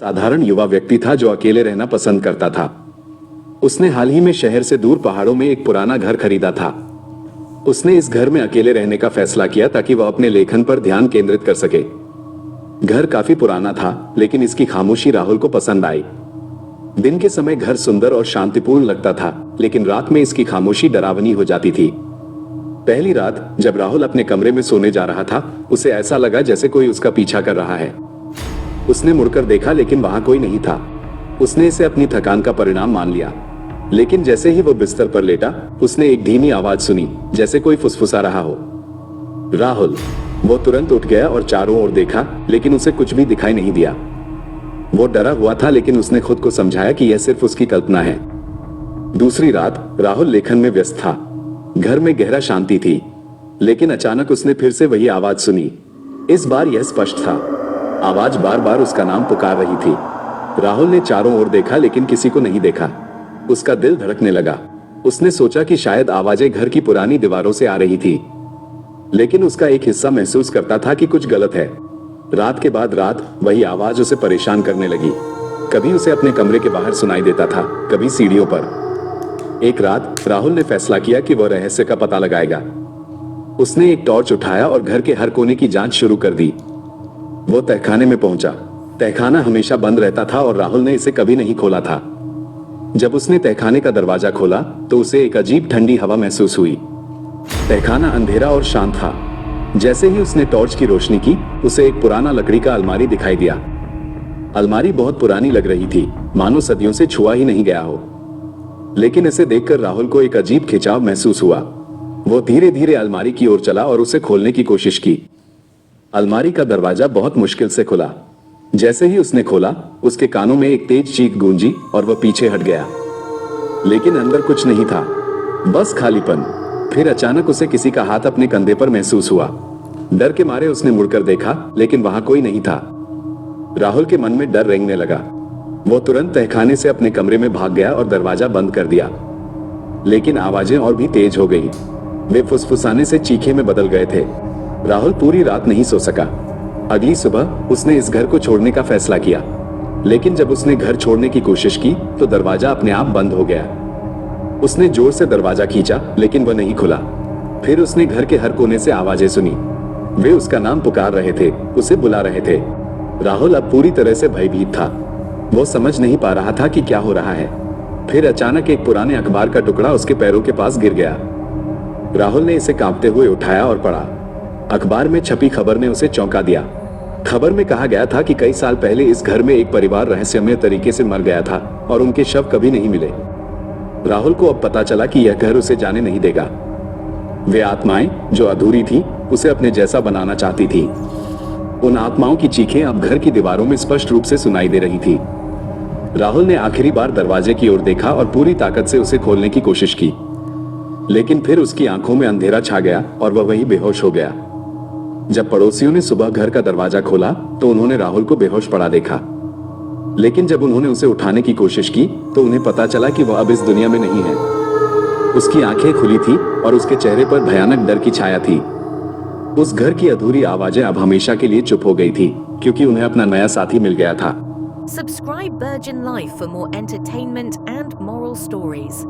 साधारण युवा व्यक्ति था जो अकेले रहना पसंद करता था। उसने हाल ही में शहर से दूर पहाड़ों में एक पुराना घर खरीदा था। उसने इस घर में अकेले रहने का फैसला किया ताकि वह अपने लेखन पर ध्यान केंद्रित कर सके। घर काफी पुराना था, लेकिन इसकी खामोशी राहुल को पसंद आई। दिन के समय घर सुंदर और शांतिपूर्ण लगता था, लेकिन रात में इसकी खामोशी डरावनी हो जाती थी। पहली रात जब राहुल अपने कमरे में सोने जा रहा था, उसे ऐसा लगा जैसे कोई उसका पीछा कर रहा है। उसने मुड़कर देखा, लेकिन वहां कोई नहीं था। उसने इसे अपनी थकान का परिणाम मान लिया, लेकिन जैसे ही वो बिस्तर पर लेटा, उसने एक धीमी आवाज सुनी, जैसे कोई फुसफुसा रहा हो। राहुल। वो तुरंत उठ गया और चारों ओर देखा, लेकिन उसे कुछ भी दिखाई नहीं दिया। वो डरा हुआ था, लेकिन उसने खुद को समझाया कि यह सिर्फ उसकी कल्पना है। दूसरी रात राहुल लेखन में व्यस्त था। घर में गहरा शांति थी, लेकिन अचानक उसने फिर से वही आवाज सुनी। इस बार यह स्पष्ट था। आवाज बार बार उसका नाम पुकार रही थी। राहुल ने चारों ओर देखा, लेकिन किसी को नहीं देखा। उसका दिल धड़कने लगा। उसने सोचा कि शायद आवाजें घर की पुरानी दीवारों से आ रही थी, लेकिन उसका एक हिस्सा महसूस करता था कि कुछ गलत है। रात के बाद रात वही आवाज उसे परेशान करने लगी। कभी उसे अपने कमरे के बाहर सुनाई देता था, कभी सीढ़ियों पर। एक रात राहुल ने फैसला किया कि वह रहस्य का पता लगाएगा। उसने एक टॉर्च उठाया और घर के हर कोने की जांच शुरू कर दी। वो तहखाने में पहुंचा। तहखाना हमेशा बंद रहता था और राहुल ने इसे कभी नहीं खोला था। जब उसने तहखाने का दरवाजा खोला तो उसे एक अजीब ठंडी हवा महसूस हुई। तहखाना अंधेरा और शांत था। जैसे ही उसने टॉर्च की रोशनी की, उसे एक पुराना लकड़ी का अलमारी दिखाई दिया। अलमारी बहुत पुरानी लग रही थी, मानो सदियों से छुआ ही नहीं गया हो। लेकिन इसे देखकर राहुल को एक अजीब खिंचाव महसूस हुआ। वो धीरे धीरे अलमारी की ओर चला और उसे खोलने की कोशिश की। अलमारी का दरवाजा बहुत मुश्किल से खुला। जैसे ही उसने खोला, उसके कानों में एक तेज चीख गूंजी और वह पीछे हट गया। लेकिन अंदर कुछ नहीं था, बस खालीपन। फिर अचानक उसे किसी का हाथ अपने कंधे पर महसूस हुआ। डर के मारे उसने मुड़कर देखा, लेकिन वहां कोई नहीं था। राहुल के मन में डर रेंगने लगा। वो तुरंत तहखाने से अपने कमरे में भाग गया और दरवाजा बंद कर दिया। लेकिन आवाजें और भी तेज हो गई। वे फुसफुसाने से चीखे में बदल गए थे। राहुल पूरी रात नहीं सो सका। अगली सुबह उसने इस घर को छोड़ने का फैसला किया, लेकिन जब उसने घर छोड़ने की कोशिश की तो दरवाजा अपने आप बंद हो गया। उसने जोर से दरवाजा खींचा, लेकिन वह नहीं खुला। फिर उसने घर के हर कोने से आवाजें सुनी। वे उसका नाम पुकार रहे थे, उसे बुला रहे थे। राहुल अब पूरी तरह से भयभीत था। वो समझ नहीं पा रहा था कि क्या हो रहा है। फिर अचानक एक पुराने अखबार का टुकड़ा उसके पैरों के पास गिर गया। राहुल ने इसे कांपते हुए उठाया और पढ़ा। अखबार में छपी खबर ने उसे चौंका दिया। खबर में कहा गया था कि कई साल पहले इस घर में एक परिवार रहस्यमय तरीके से मर गया था और उनके शव कभी नहीं मिले। राहुल को अब पता चला कि यह घर उसे जाने नहीं देगा। वे आत्माएं जो अधूरी थी, उसे अपने जैसा बनाना चाहती थी। उन आत्माओं की चीखें अब घर की दीवारों में स्पष्ट रूप से सुनाई दे रही थी। राहुल ने आखिरी बार दरवाजे की ओर देखा और पूरी ताकत से उसे खोलने की कोशिश की, लेकिन फिर उसकी आंखों में अंधेरा छा गया और वह वहीं बेहोश हो गया। जब पड़ोसियों ने सुबह घर का दरवाजा खोला तो उन्होंने राहुल को बेहोश पड़ा देखा, लेकिन जब उन्होंने उसे उठाने की कोशिश की तो उन्हें पता चला कि वह अब इस दुनिया में नहीं है। उसकी आंखें खुली थी और उसके चेहरे पर भयानक डर की छाया थी। उस घर की अधूरी आवाजें अब हमेशा के लिए चुप हो गई थी, क्योंकि उन्हें अपना नया साथी मिल गया था। Subscribe Virgin Life for more entertainment and moral stories.